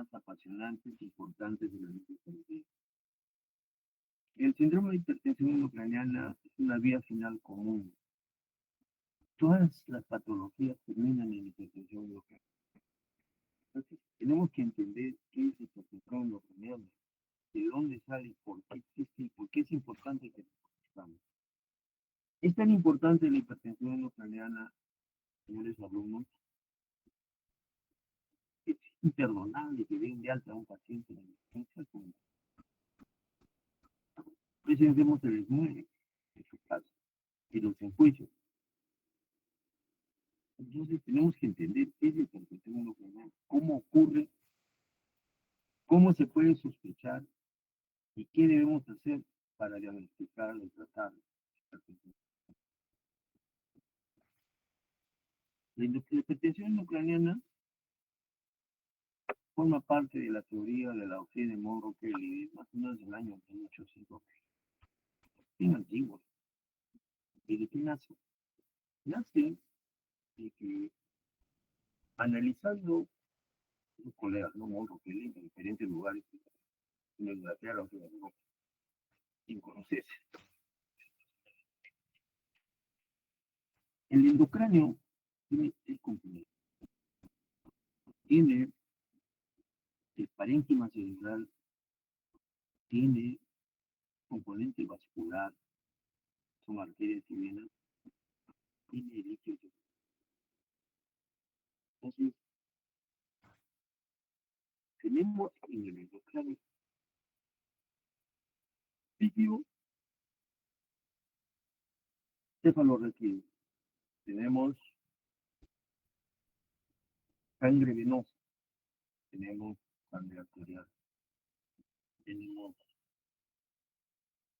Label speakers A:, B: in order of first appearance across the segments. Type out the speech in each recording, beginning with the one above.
A: más apasionantes e importantes de la nutrición. El síndrome de hipertensión ucraniana es una vía final común. Todas las patologías terminan en hipertensión ucraniana. Entonces, tenemos que entender qué es hipertensión ucraniana, de dónde sale, por qué existe y por qué es importante que lo conozcamos. Es tan importante la hipertensión ucraniana, señores alumnos, que es imperdonable que den de alta a un paciente en emergencia como presidente se les muere en su casa y los enjuicios. Entonces tenemos que entender qué es la hipertensión ucraniana, cómo ocurre, cómo se puede sospechar y qué debemos hacer para diagnosticar y tratar la hipertensión. La hipertensión ucraniana forma parte de la teoría de la doctrina de Monroe Kelly, más o menos del año 1800, bien antiguo. ¿Y de qué nace? Nace de que analizando los colegas, ¿no? Monroe Kelly en diferentes lugares, en Inglaterra, en Europa, sin conocerse. El endocráneo tiene tres componentes. Tiene el parénquima cerebral, tiene componente vascular, son arterias y venas, tiene el líquido. Entonces, tenemos en el endocráneo líquido cefalorraquídeo. Tenemos sangre venosa, tenemos sangre arterial, tenemos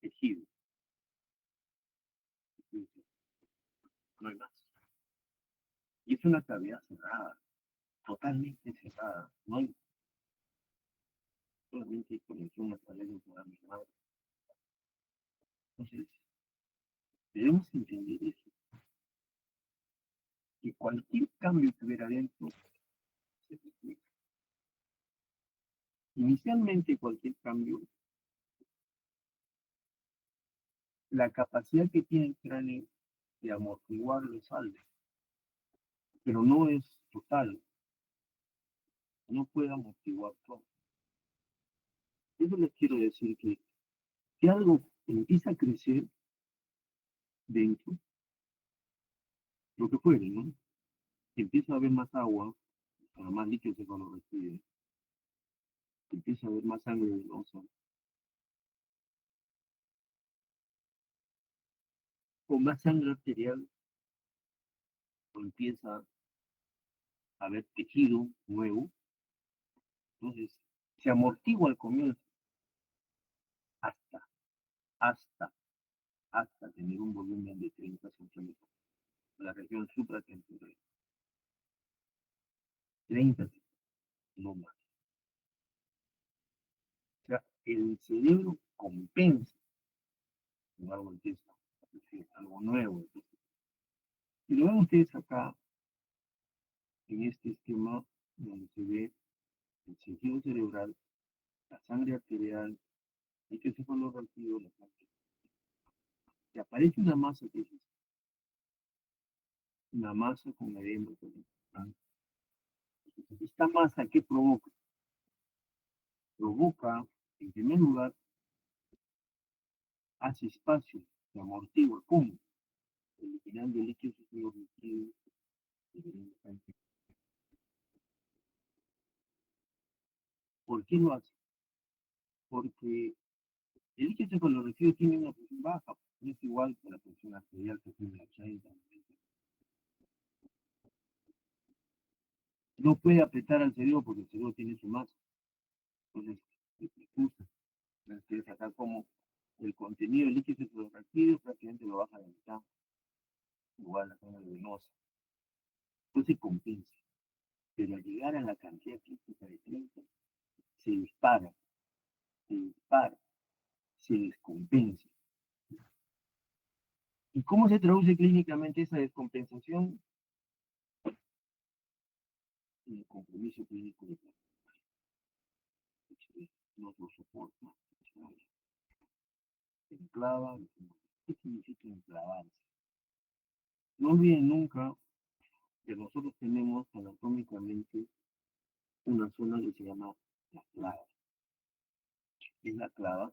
A: tejido, no hay más. Y es una cavidad cerrada, totalmente cerrada, no hay solamente conexión a través de un programa. Entonces, debemos entender eso, que cualquier cambio que hubiera dentro se explica. Inicialmente cualquier cambio, la capacidad que tiene el cráneo de amortiguarlo es alta, pero no es total, no puede amortiguar todo. Eso les quiero decir que si algo empieza a crecer dentro, lo que fuere, ¿no? Si empieza a haber más agua, más líquido se lo recibe, empieza a haber más sangre venosa, con más sangre arterial, empieza a haber tejido nuevo, entonces se amortigua al comienzo hasta, hasta, hasta tener un volumen de 30 centímetros, la región supratemporal, 30 centímetros, no más. O sea, el cerebro compensa con algo intenso, es decir, algo nuevo. Y lo ven ustedes acá, en este esquema, donde se ve el tejido cerebral, la sangre arterial, el encefalorraquídeo, la sangre. Y aparece una masa que es una masa con edema. Esta masa, ¿qué provoca? Provoca, en primer lugar, hace espacio, se amortigua. ¿Cómo? Eliminando el líquido cefalorraquídeo. ¿Por qué lo hace? Porque el líquido cefalorraquídeo tiene una presión baja, no es igual que la presión arterial que tiene 80. No puede apretar al cerebro porque el cerebro tiene su masa. Entonces, se expulsa. Entonces, acá como el contenido del líquido cefalorraquídeo prácticamente lo baja de mitad, igual la sangre venosa. Entonces, compensa. Pero al llegar a la cantidad crítica de 30, se dispara, se dispara, se descompensa. ¿Y cómo se traduce clínicamente esa descompensación? En el compromiso clínico de enclava. ¿Qué significa enclavarse? No olviden nunca que nosotros tenemos anatómicamente una zona que se llama la clava. Es la clava,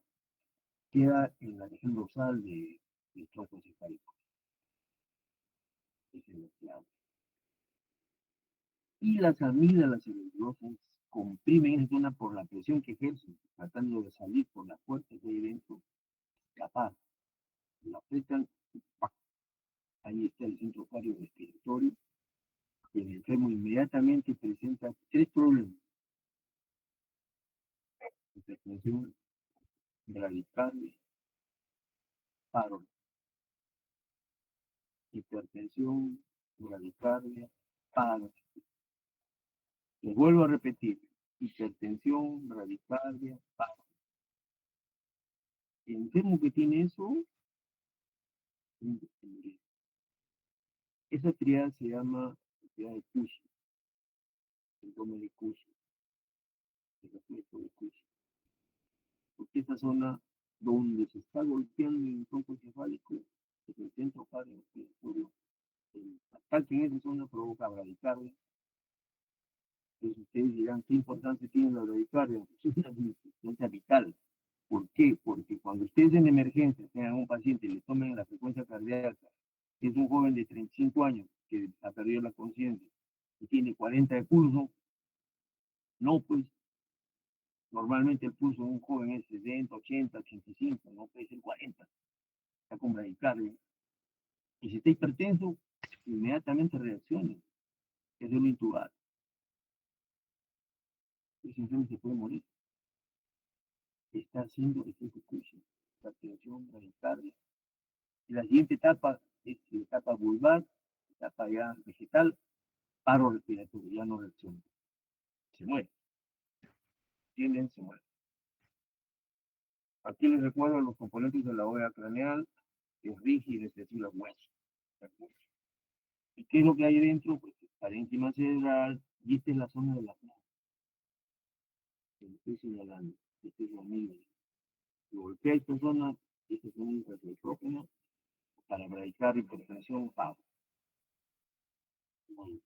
A: queda en la región dorsal del tronco encefálico. Es la clava. Y las amígdalas cerebrosas comprimen esa zona por la presión que ejercen, tratando de salir por la puerta que hay dentro, capaz. La apretan, ¡pac! Ahí está el centro cardiorrespiratorio. Y el enfermo inmediatamente presenta tres problemas: hipertensión, bradicardia, paro. Hipertensión, bradicardia, paro. Les vuelvo a repetir: hipertensión, bradicardia, paro. El enfermo que tiene eso, esa triada se llama triada de Cushing, síndrome de Cushing, el reflejo de Cushing. Porque esa zona donde se está golpeando el tronco encefálico es el centro cardiorrespiratorio. El ataque en esa zona provoca bradicardia. Entonces ustedes dirán: ¿qué importancia tiene la bradicardia? Es una importancia vital. ¿Por qué? Porque cuando ustedes en emergencia tengan un paciente y le tomen la frecuencia cardíaca, si es un joven de 35 años que ha perdido la conciencia y tiene 40 de pulso, no, pues normalmente el pulso de un joven es 60, 80, 85, no puede ser 40, está con bradicardia. Y si está hipertenso, inmediatamente reacciona, es de lo intubar. Ese enfermo se puede morir. Está haciendo efecto Cushing, hipertensión, bradicardia. Y la siguiente etapa es la etapa vulvar, etapa ya vegetal, paro respiratorio, ya no reacciona. Se muere. ¿Entienden? Se muere. Aquí les recuerdo los componentes de la bóveda craneal: es rígida, es decir, los huesos. ¿Y qué es lo que hay dentro? Pues parénquima cerebral, y esta es la zona de la placa. Que lo estoy señalando. Esta es la amígdala. Golpea esta zona, esta es una intracerebrógena para erradicar hipertensión, PAO. Bueno,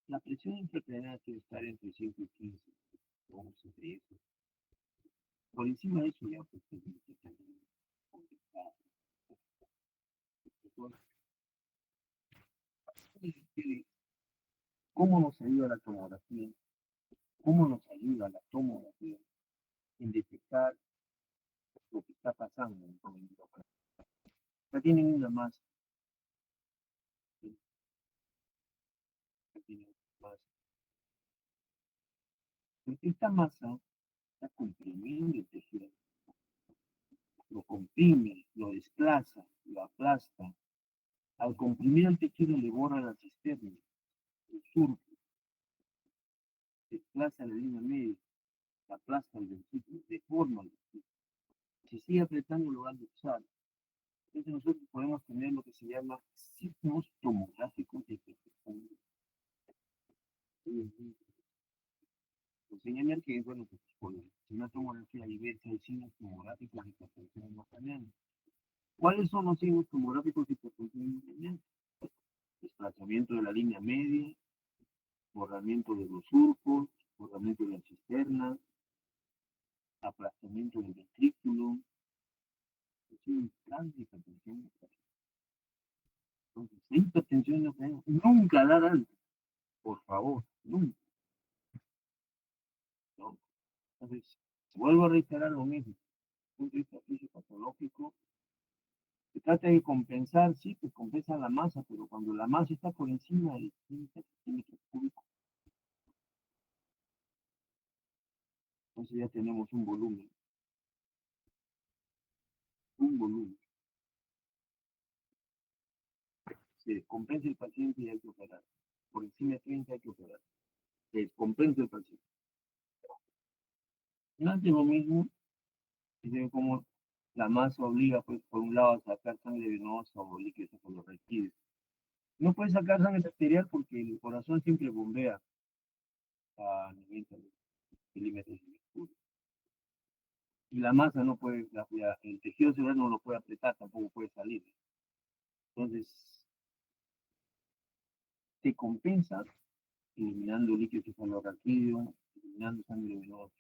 A: la presión intracraneal debe estar entre 5 y 15, vamos entre eso. Por encima de eso ya pues tenemos que tener ¿cómo nos ayuda la tomografía? ¿Cómo nos ayuda la tomografía en detectar lo que está pasando en el hidrógeno? Ya tienen una masa, ¿sí? Ya tienen una masa. Porque esta masa está comprimiendo el tejido, lo comprime, lo desplaza, lo aplasta. Al comprimir el tejido le borra la cisterna, el surco, desplaza la línea media, la aplasta el versículo, deforma el versículo. Si sigue apretando lo va a luxar. Entonces nosotros podemos tener lo que se llama signos tomográficos de perfección. Enséñame que, bueno, pues con una tomografía y ver si hay signos tomográficos de perfección hemocraniana. ¿Cuáles son los signos tomográficos de perfección hemocraniana? Desplazamiento de la línea media, borramiento de los surcos, borramiento de la cisterna, aplastamiento del ventrículo. Es un plan de hipertensión. Entonces, la hipertensión nunca dar algo, por favor, nunca. ¿No? Entonces, vuelvo a reiterar lo mismo. Un ejercicio patológico se trata de compensar, sí, que compensa la masa, pero cuando la masa está por encima del centímetro cúbico, entonces ya tenemos un volumen. Un volumen. Se descompensa el paciente y hay que operar. Por encima de 30 hay que operar. Se descompensa el paciente. No es lo mismo, es como la masa obliga, pues, por un lado a sacar sangre venosa o líquido por lo requiere. No puede sacar sangre arterial porque el corazón siempre bombea a 90 milímetros de mercurio. y la masa no puede, el tejido cerebral no lo puede apretar, tampoco puede salir. Entonces, se compensa eliminando líquido cefalorraquídeo, eliminando sangre venosa,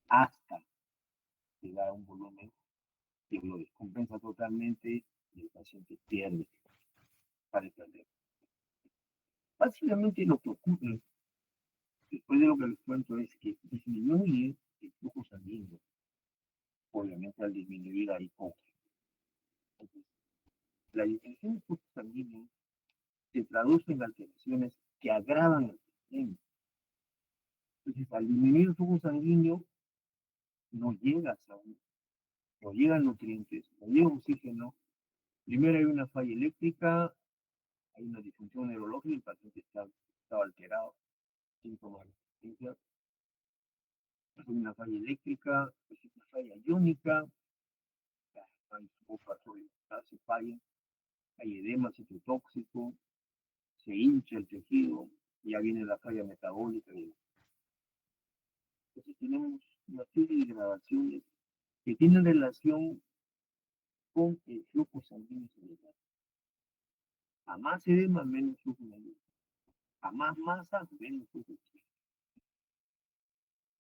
A: hasta llegar a un volumen que lo descompensa totalmente y el paciente pierde para perder. Básicamente lo que ocurre después de lo que les cuento es que disminuye el flujo sanguíneo, obviamente al disminuir la hipóxia. Entonces, la disminución del flujo sanguíneo se traduce en alteraciones que agravan el sistema. Entonces, al disminuir el flujo sanguíneo, no llega salud, no llegan nutrientes, no llega oxígeno. Primero hay una falla eléctrica, hay una disfunción neurológica, el paciente está alterado, síntomas de demencia, hay una falla eléctrica, hay una falla iónica, hay se falla, hay edema citotóxico, se hincha el tejido, ya viene la falla metabólica. Entonces tenemos una serie de grabaciones que tienen relación con el flujo sanguíneo cerebral. A más edema, menos flujo sanguíneo. A más masa, menos flujo sanguíneo.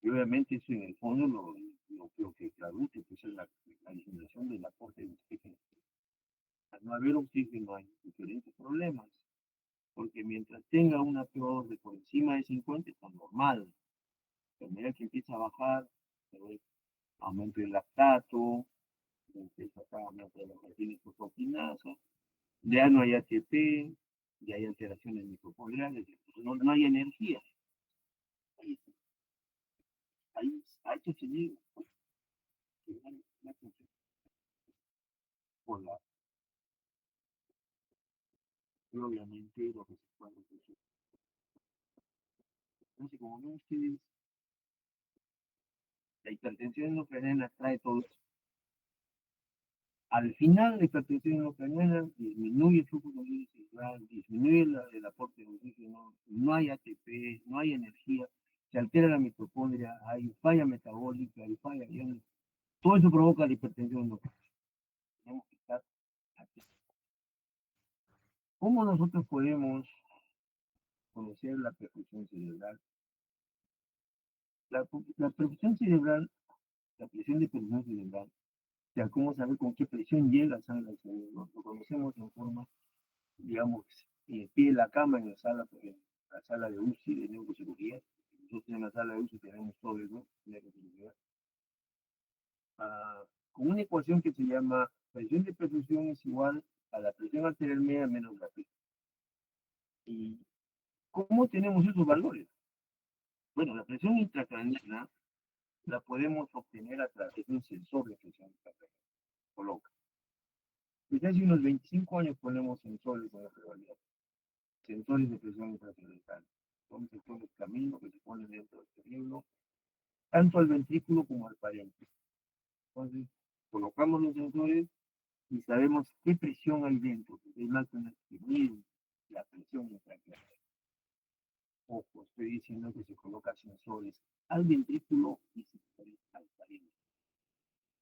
A: Y obviamente eso en el fondo lo que traduce pues, es la disminución del aporte de oxígeno. Al no haber oxígeno hay diferentes problemas, porque mientras tenga una PO2 de por encima de 50 está normal. Pero a medida que empieza a bajar, aumento del lactato, empieza a aumento de la proteínas, ya no hay ATP, ya hay alteraciones mitocondriales, no hay energía. Hay que seguir por la, y obviamente lo que se puede hacer. Entonces, como ven ustedes, la hipertensión endocrinal trae todo eso. Al final, la hipertensión endocrinal disminuye el flujo sanguíneo cerebral, disminuye el aporte de oxígeno, no hay ATP, no hay energía, se altera la mitocondria, hay falla metabólica, hay falla iónica. Todo eso provoca la hipertensión endocrinal. Tenemos que estar atentos. ¿Cómo nosotros podemos conocer la perfusión cerebral? La perfusión cerebral, la presión de perfusión cerebral, o sea, cómo saber con qué presión llega la sangre al cerebro, lo conocemos en forma, digamos, pie de la cama en la sala de UCI de neurocirugía. Nosotros en la sala de UCI tenemos todo eso, neurocirugía, con una ecuación que se llama presión de perfusión es igual a la presión arterial media menos la P. ¿Y cómo tenemos esos valores? Bueno, la presión intracraniana la podemos obtener a través de un sensor de presión intracraniana. Coloca. Desde hace unos 25 años ponemos sensores en la realidad. Sensores de presión intracraniana. Son sensores caminos que se ponen dentro del cerebro, tanto al ventrículo como al paréntesis. Entonces, colocamos los sensores y sabemos qué presión hay dentro, porque hay máquinas que miden la presión intracraniana. Ojo, estoy diciendo que se colocan sensores al ventrículo y sensores al paréntesis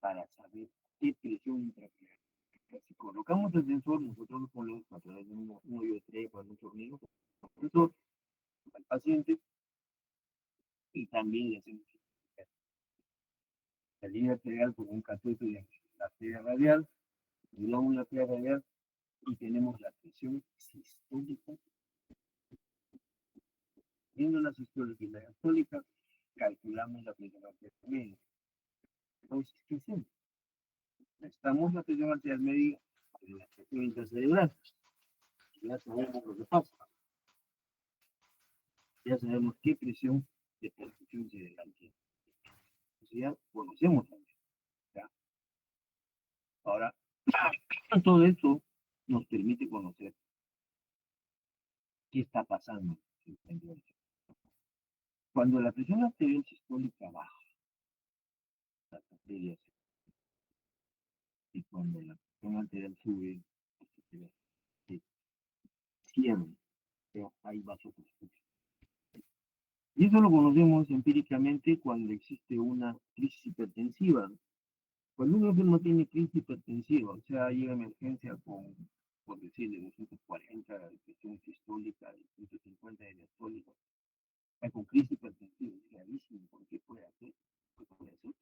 A: para saber qué presión intracraniana. Si colocamos el sensor, nosotros lo ponemos a través de un hoyo de tres para un tornillo, el sensor al paciente y también le hacemos la línea arterial con un catéter de la arteria radial, miramos la arteria radial y tenemos la presión sistólica. Viendo la sistólica y la diastólica, calculamos la presión arterial media. Entonces, ¿qué hacemos? Estamos la presión arterial media en la presión intracerebral. Ya sabemos lo que pasa. Ya sabemos qué presión de perfusión cerebral tiene. Entonces ya conocemos también. ¿Ya? Ahora, todo esto nos permite conocer qué está pasando. Cuando la presión arterial sistólica baja, las arterias, y cuando la presión arterial sube, se cierran, hay vasoconstricción. Y eso lo conocemos empíricamente cuando existe una crisis hipertensiva. Cuando un enfermo tiene crisis hipertensiva, o sea, llega a emergencia con, por decirle, 240 de presión sistólica y 150 de diastólica, está con crisis hipertensiva, es gravísimo, ¿por qué puede hacer? ¿Qué puede hacer?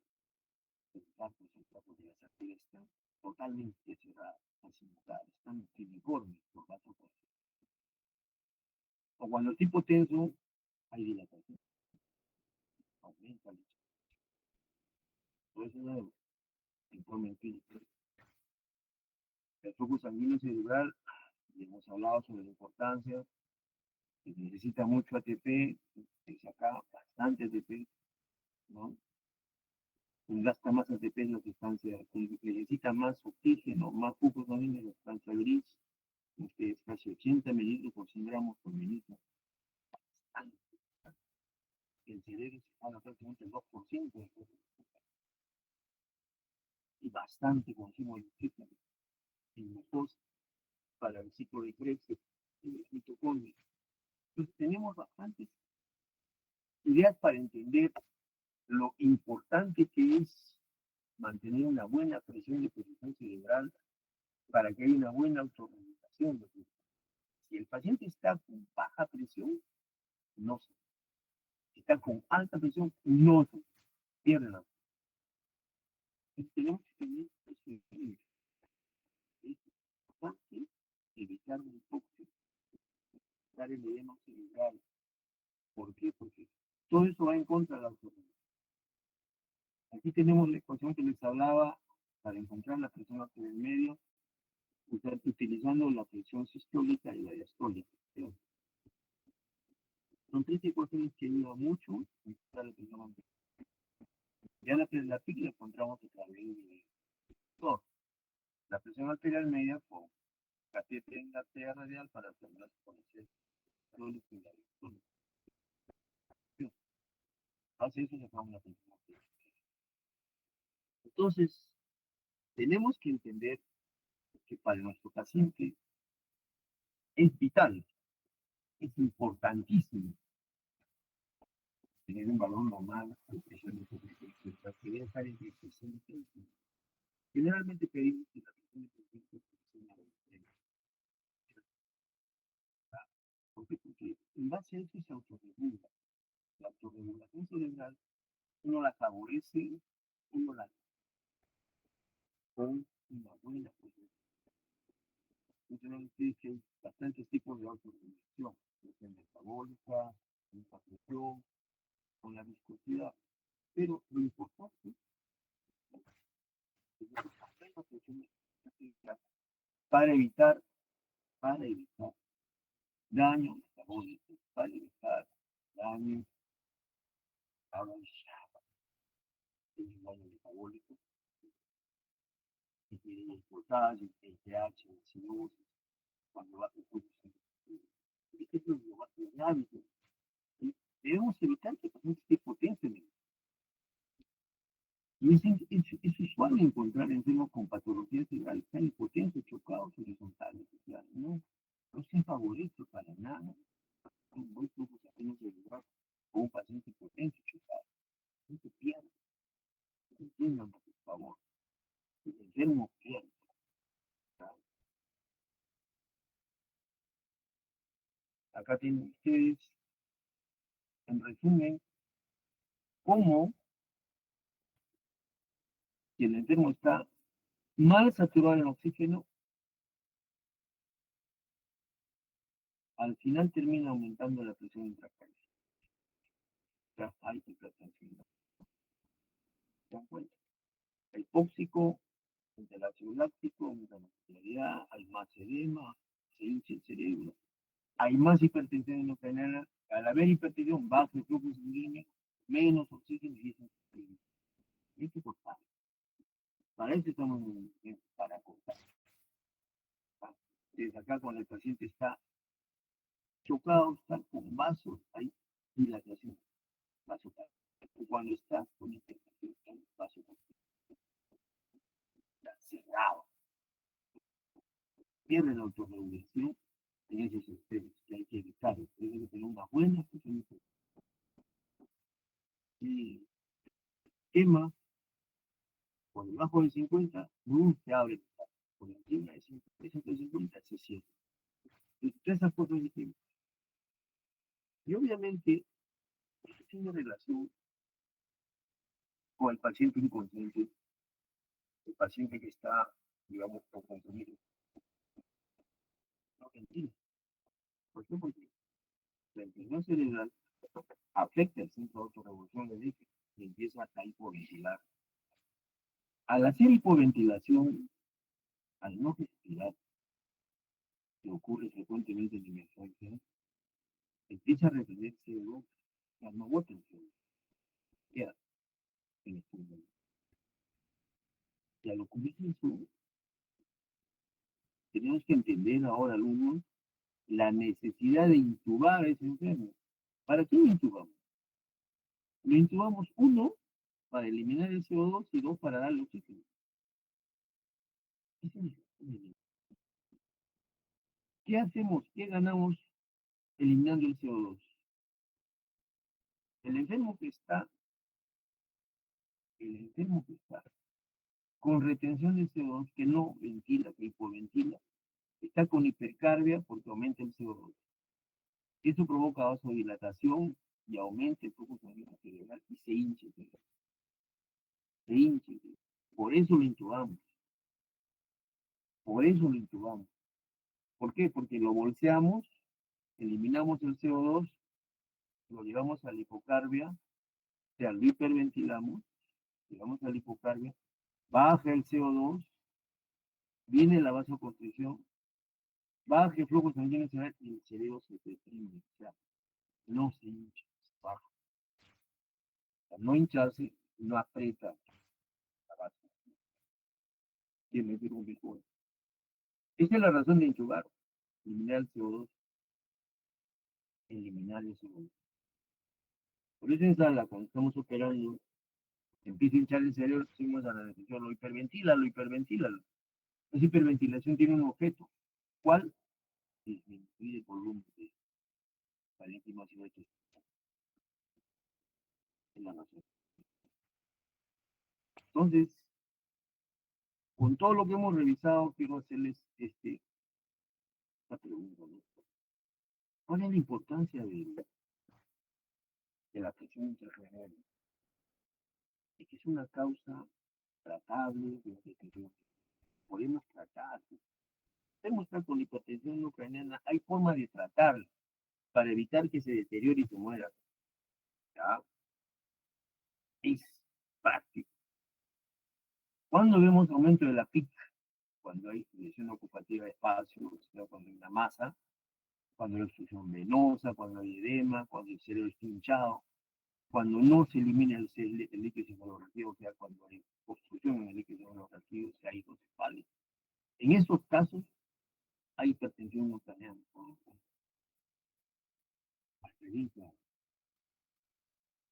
A: El trapo de las arterias están totalmente cerradas, están filiformes por vasoconstricción. O cuando el tipo tenso, hay dilatación, aumenta el hecho. Por eso es el informe empírico. El flujo sanguíneo cerebral, y hemos hablado sobre la importancia, que necesita mucho ATP, se saca bastante ATP, ¿no? Gasta más ATP en la sustancia, necesita más oxígeno, más flujo también en la sustancia gris, que es casi 80 mililitros por 100 gramos por minuto. El cerebro se paga prácticamente el 2% y bastante consumo de oxígeno en glucosa para el ciclo de Krebs y de mitocondria. Entonces tenemos bastantes ideas para entender lo importante que es mantener una buena presión de posición cerebral para que haya una buena autorregulación. Si el paciente está con baja presión, no se. Si está con alta presión, no se pierde la. Entonces tenemos que tener eso en cuenta. Es importante evitar un poco dar el edema cerebral. ¿Por qué? Porque todo eso va en contra de la autorregulación. Aquí tenemos la ecuación que les hablaba para encontrar la presión arterial medio, utilizando la presión sistólica y la diastólica. Son tres ecuaciones que ayudan mucho a encontrar la presión arterial. Ya la PIC la encontramos a través de todo. La presión arterial media con catéter en la arteria radial para hacer las exponenciales sistólica y la diastólica. Hace eso se forma una presión arterial. Entonces, tenemos que entender que para nuestro paciente es vital, es importantísimo tener un valor normal de presión de nuestra actividad estar entre 60 y 100. Generalmente pedimos que la presión de sea ¿por qué? Porque en base a eso se autorregula. La autorregulación cerebral uno la favorece, uno la con una buena presión. Entonces, que hay bastantes tipos de autorregulación, presión metabólica, la presión, con la viscosidad. Pero lo importante es que la presión para evitar, para evitar daño metabólico, para evitar daño el daño metabólico, el potasio, el pH, la cirrosis, cuando va a producir. Este es lo hábito. Debemos evitar que el paciente esté potente. Y es usual encontrar enfermos con patologías cerebrales tan impotentes, chocados horizontales. O sea, no se favorece para nada un buen flujo sanguíneo cerebral o un paciente potente chocado. No se pierde. Entiendan, por favor. El enfermo pierde. Acá tienen ustedes, en resumen, cómo si el enfermo está mal saturado en oxígeno, al final termina aumentando la presión intracraniana. O sea, hay hipertensión. ¿Se dan cuenta? El hipóxico, el ácido láctico, la muscularidad, hay más edema, se hincha el cerebro, hay más hipertensión endocrinal. Al haber hipertensión, baja el flujo sanguíneo, menos oxígeno y eso es importante. Para eso estamos para cortar. Desde acá, cuando el paciente está chocado, está con vasos, hay dilatación vasoconstrictiva. Cuando está con hipertensión, hay vasoconstricción. Está cerrado. Pierde la autorregulación en esos extremos que hay que evitar. Tiene que tener una buena presión. y quema por debajo de 50, se abre. Por encima de 150 se cierra. Y todas esas cosas distintas. Y obviamente, esto tiene relación con el paciente inconsciente, el paciente que está, digamos, por consumido. No mentira. ¿Por qué? Porque la enfermedad cerebral afecta el centro de autorregulación del eje y empieza a hipoventilar. Al hacer hipoventilación, al no respirar, que ocurre frecuentemente en emergencia, empieza a retener CO2, ya no bota el CO2, queda en el pulmón. Y al ocurrir eso, tenemos que entender ahora, alumnos, la necesidad de intubar a ese enfermo. ¿Para qué lo intubamos? Lo intubamos, uno, para eliminar el CO2 y dos, para darle oxígeno. ¿Qué hacemos? ¿Qué ganamos eliminando el CO2? El enfermo que está, el enfermo que está con retención de CO2, que no ventila, que hipoventila, está con hipercarbia porque aumenta el CO2. Eso provoca vasodilatación y aumenta el flujo sanguíneo cerebral y se hincha. Se hincha. Por eso lo intubamos. Por eso lo intubamos. ¿Por qué? Porque lo bolseamos, eliminamos el CO2, lo llevamos a la hipocarbia, o sea, lo hiperventilamos, llegamos a la hipocarbia, baja el CO2, viene la vasoconstricción, baja el flujo sanguíneo cerebral y el cerebro se deprime, o sea, no se hincha, baja. Al no hincharse, no aprieta la base. Tiene que ir un mejor. Esa es la razón de intubar, eliminar el CO2, eliminar el CO2. Por eso en sala, cuando estamos operando, empieza a hinchar el cerebro, decimos a la decisión, lo hiperventila. Esa hiperventilación tiene un objeto. ¿Cuál? Disminuir el volumen de parénquima en la nación. Entonces, con todo lo que hemos revisado, quiero hacerles esta pregunta, ¿no? ¿Cuál es la importancia de la presión intracraniana? Es que es una causa tratable de deterioro. Podemos tratar. Podemos estar con hipertensión ucraniana. Hay forma de tratar para evitar que se deteriore y se muera. ¿Ya? Es práctico. Cuando vemos aumento de la PIC, cuando hay lesión ocupativa de espacio, o sea, cuando hay una masa, cuando hay obstrucción venosa, cuando hay edema, cuando el cerebro está hinchado, cuando no se elimina el líquido cefalorraquídeo, o sea, cuando hay obstrucción en el líquido cefalorraquídeo, o sea, hay hidrocefalia. En esos casos hay hipertensión ucraniana.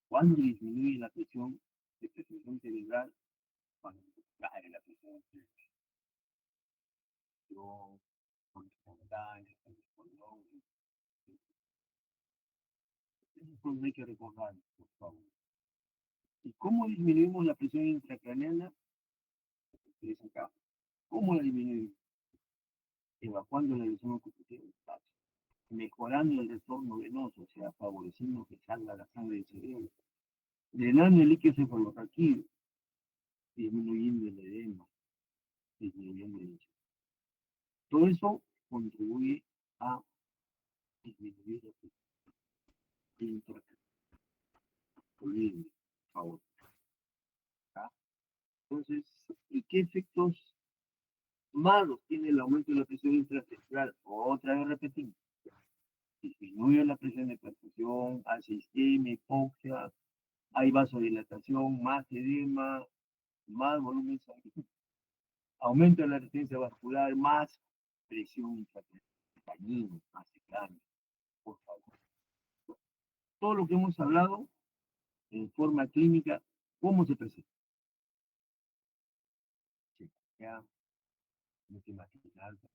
A: Cuando disminuye la presión de presión cerebral, cuando cae la presión cerebral, con espontáneas, con dolor, eso hay que recordar, por favor. ¿Y cómo disminuimos la presión intracraneana? Es acá. ¿Cómo la disminuimos? Evacuando la lesión ocupativa del espacio, mejorando el retorno venoso, o sea, favoreciendo que salga la sangre del cerebro, drenando el líquido cefalorraquídeo, disminuyendo el edema, disminuyendo el hinchazón. Todo eso contribuye a disminuir la presión intracraneana. Por favor. ¿Ah? Entonces, ¿y qué efectos malos tiene el aumento de la presión intracerebral? Otra vez repetimos. Disminuye la presión de perfusión, hace isquemia, hipoxia, hay vasodilatación, más edema, más volumen sanguíneo, aumenta la resistencia vascular, más presión intracraniana, más grande, por favor. Todo lo que hemos hablado en forma clínica, ¿cómo se presenta? Ya, muchísimas gracias.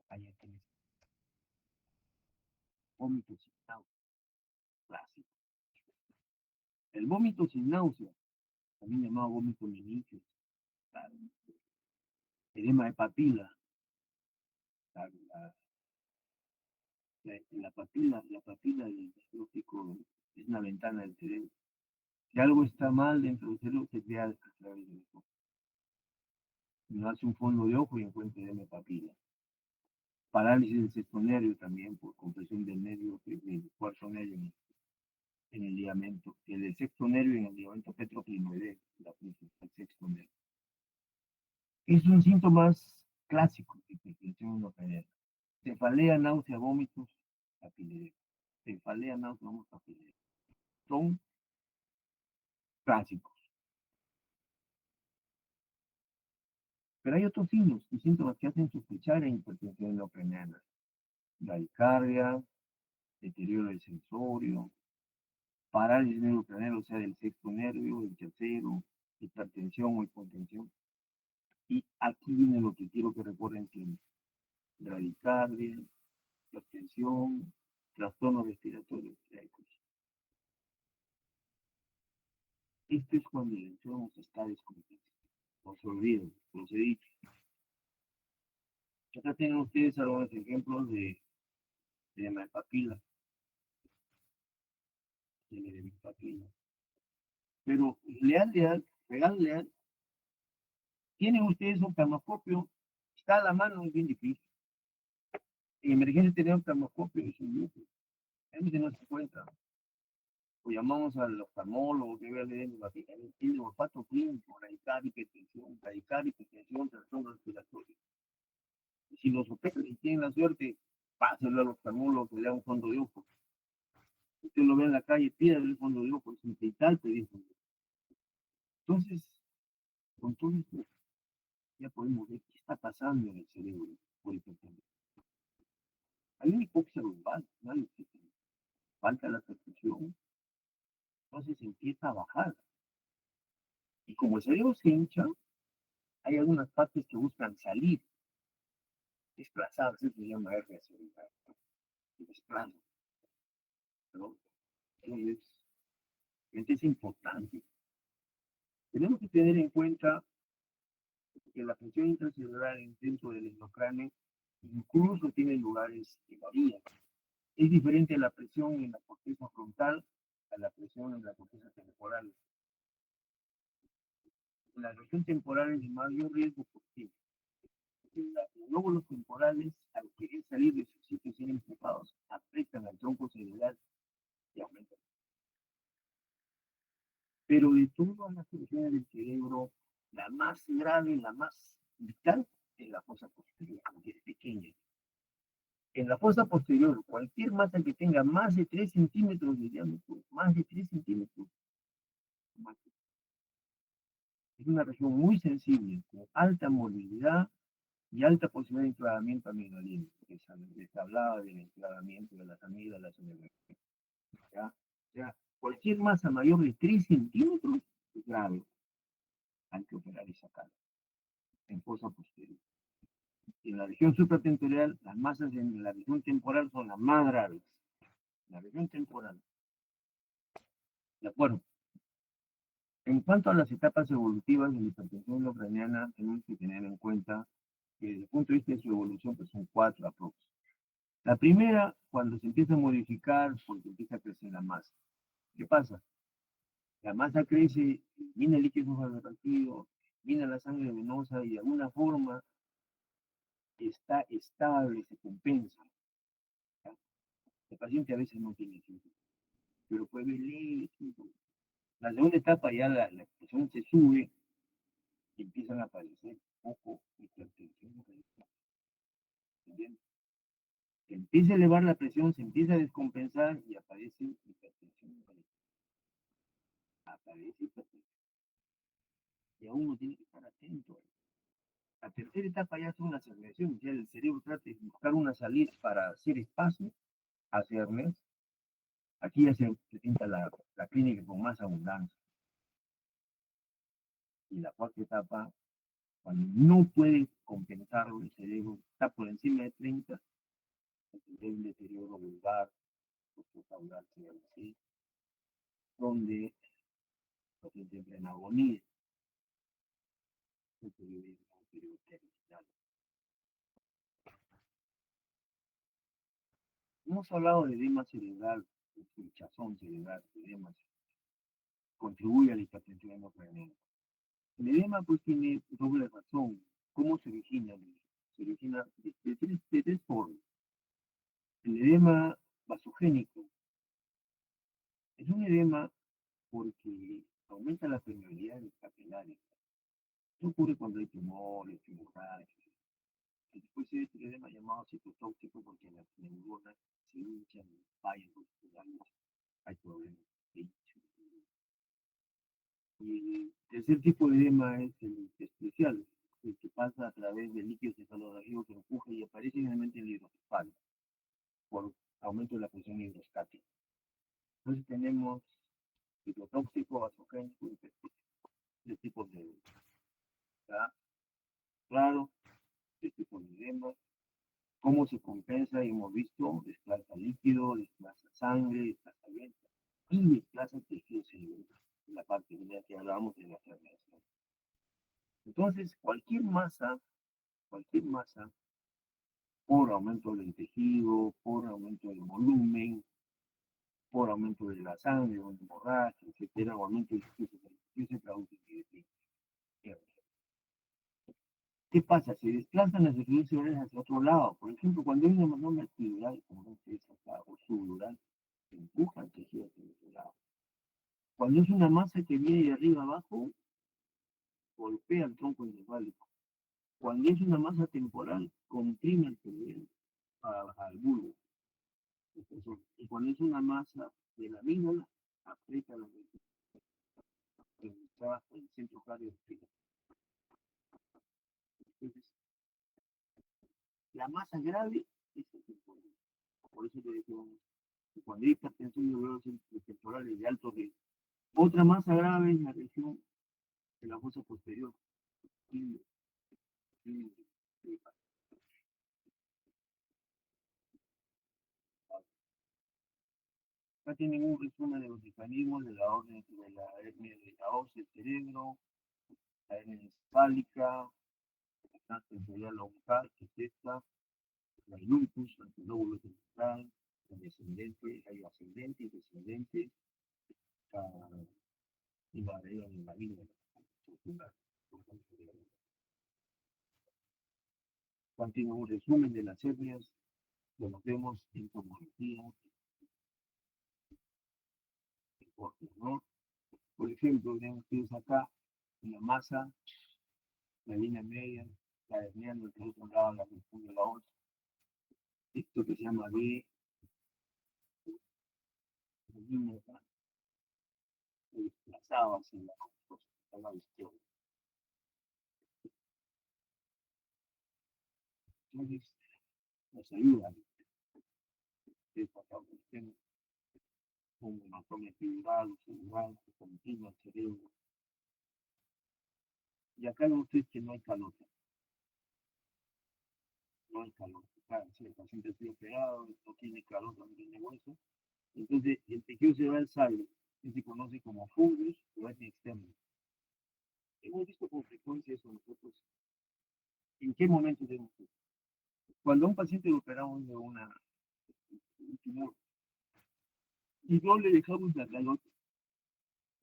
A: Ahí tienes vómito sin náusea, clásico. El vómito sin náusea, también llamado vómito meningitis, claro. Edema de papila, claro, la papila del diagnóstico es una ventana del cerebro. Si algo está mal dentro del cerebro, se crea a través del ojo. Uno hace un fondo de ojo y encuentra edema de papila. Parálisis del sexto nervio también por compresión del nervio, del cuarto nervio en el ligamento, el del sexto nervio en el ligamento petroclinoideo, el sexto nervio. Esos son síntomas clásicos de hipertensión endocrinal. Cefalea, náusea, vómitos, papiledema. Cefalea, náusea, vómitos, papiledema. Son clásicos. Pero hay otros signos y síntomas que hacen sospechar en hipertensión endocrinal. Bradicardia, deterioro del sensorio, parálisis neurocraneal, o sea, del sexto nervio, del tercero, hipertensión o hipotensión. Y aquí viene lo que quiero que recuerden siempre. Bradicardia, hipertensión, trastornos respiratorios. Esto es cuando el enfermo está descompensado. No se olviden, los he dicho. Acá tienen ustedes algunos ejemplos de hemapapila. De hemapapila. Pero leal, tienen ustedes un termoscopio, está a la mano, es bien difícil. En emergencia tener un termoscopio es un lujo. A veces no se cuenta. O llamamos al oftalmólogo que vea leyendo la pica, tiene olfato clínico, radical, hipertensión, trastorno respiratorio. Y si los suspectos y tienen la suerte, pásenlo al oftalmólogo que le da un fondo de ojo. Usted lo ve en la calle, pídale el fondo de ojo, es un vital pedir fondo de ojo. Entonces, con todo esto, ya podemos ver qué está pasando en el cerebro por hipertensión. Hay una hipoxia global, ¿no? Falta la perfusión, entonces empieza a bajar. Y como el cerebro se hincha, hay algunas partes que buscan salir, desplazarse, se llama hernia cerebral, desplazo. ¿No? Entonces, es importante. Tenemos que tener en cuenta que la presión intracelular dentro del endocráneo incluso tiene lugares que varían. Es diferente la presión en la corteza frontal a la presión en la corteza temporal. En la región temporal es de mayor riesgo porque los lóbulos temporales, al querer salir de sus sitios bien enfocados, aprietan al tronco cerebral y aumentan. Pero de todas las funciones del cerebro, la más grave, la más vital, es la fosa posterior, aunque es pequeña. En la fosa posterior, cualquier masa que tenga más de 3 centímetros de diámetro, más de 3 centímetros, es una región muy sensible, con alta movilidad y alta posibilidad de enclavamiento amigdalino. Les hablaba del enclavamiento de las amígdalas en el ¿ya? O sea, cualquier masa mayor de 3 centímetros es grave. Hay que operar y sacarla en fosa posterior. Y en la región supratemporal, las masas en la región temporal son las más graves. La región temporal. ¿De acuerdo? En cuanto a las etapas evolutivas de la hipertensión intracraniana, tenemos que tener en cuenta que desde el punto de vista de su evolución, pues son 4 aproximadamente. La primera, cuando se empieza a modificar, porque empieza a crecer la masa. ¿Qué pasa? La masa crece, viene el líquido radioactivo, viene la sangre venosa y de alguna forma está estable, se compensa. ¿Ya? El paciente a veces no tiene síntomas, pero puede ver leves síntomas. La segunda etapa ya la presión se sube y empiezan a aparecer poco hipertensión. Se empieza a elevar la presión, se empieza a descompensar y aparece hipertensión. Aparece hipertensión. Y aún uno tiene que estar atento. La tercera etapa ya es una aceleración, ya el cerebro trata de buscar una salida para hacer espacio hacia hernias. Aquí ya se presenta la clínica con más abundancia. Y la cuarta etapa, cuando no puede compensarlo, el cerebro está por encima de 30, el deterioro vulgar, pues caudal sea así, donde el paciente entra en agonía, el periodo terminal. Hemos hablado de edema cerebral, hinchazón cerebral, edema contribuye a la hipertensión endocrinal. El edema pues tiene doble razón. ¿Cómo se origina? Se origina de tres formas. El edema vasogénico es un edema porque aumenta la permeabilidad de los capilares. Eso ocurre cuando hay tumores, hemorragias. Después se el edema llamado citotóxico porque las neuronas se hinchan, fallan musculares, hay problemas de hinchazón. Y el tercer tipo de edema es el intersticial, el que pasa a través del líquido cefalorraquídeo que empuja y aparece generalmente en el hidrocefalo por aumento de la presión hidrostática. Entonces tenemos citotóxico, vasogénico y intersticial. Este tipo de edema. ¿Está claro? Este tipo de edema. ¿Cómo se compensa? Hemos visto, desplaza líquido, desplaza sangre, desplaza viento y desplaza tejido cerebral. La parte que hablábamos de la fermentación. Entonces, cualquier masa, por aumento del tejido, por aumento del volumen, por aumento de la sangre, o hemorragia, etcétera, aumento del tejido se traduce en ¿qué pasa? Se desplazan las secreciones cerebrales hacia otro lado. Por ejemplo, cuando hay una mamá epidural, como es acá, o subdural, se empuja el tejido hacia el otro lado. Cuando es una masa que viene de arriba abajo, golpea el tronco encefálico. Cuando es una masa temporal, comprime el cerebro al bulbo. Y cuando es una masa de la amígdala, aprieta la está en el centro cardiovascular. Entonces, la masa grave es el temporal. Por eso le decimos, cuando hay hipertensión de temporales de alto riesgo. Otra masa grave es la región de la fosa posterior. Acá tienen un resumen de los mecanismos de la orden de la hernia de la hoz del cerebro, la hernia encefálica, la sensorial local, que es esta, la lupus, el lóbulo central, el descendente, hay ascendente y descendente, y la hernia de la vida. Tiene un resumen de las hernias, lo vemos en tomografía, ¿no? Por ejemplo, ven ustedes acá, en la masa, la línea media, la hernia del otro lado, la región de la hoz, esto que se llama B, la línea acá, se desplazaba hacia la izquierda. Entonces, nos ayuda esta cuestión con hematoma epidural, cerebral, continua, el cerebro. Y acá ven ustedes que no hay calota. No hay calota. Claro, si el paciente ha sido operado, no tiene calota, no tiene hueso. Entonces, el tejido cerebral sale, que se conoce como fungus o hernia externa. Hemos visto con frecuencia eso nosotros. ¿En qué momento tenemos eso? Cuando a un paciente le operamos de un tumor y no le dejamos la calota,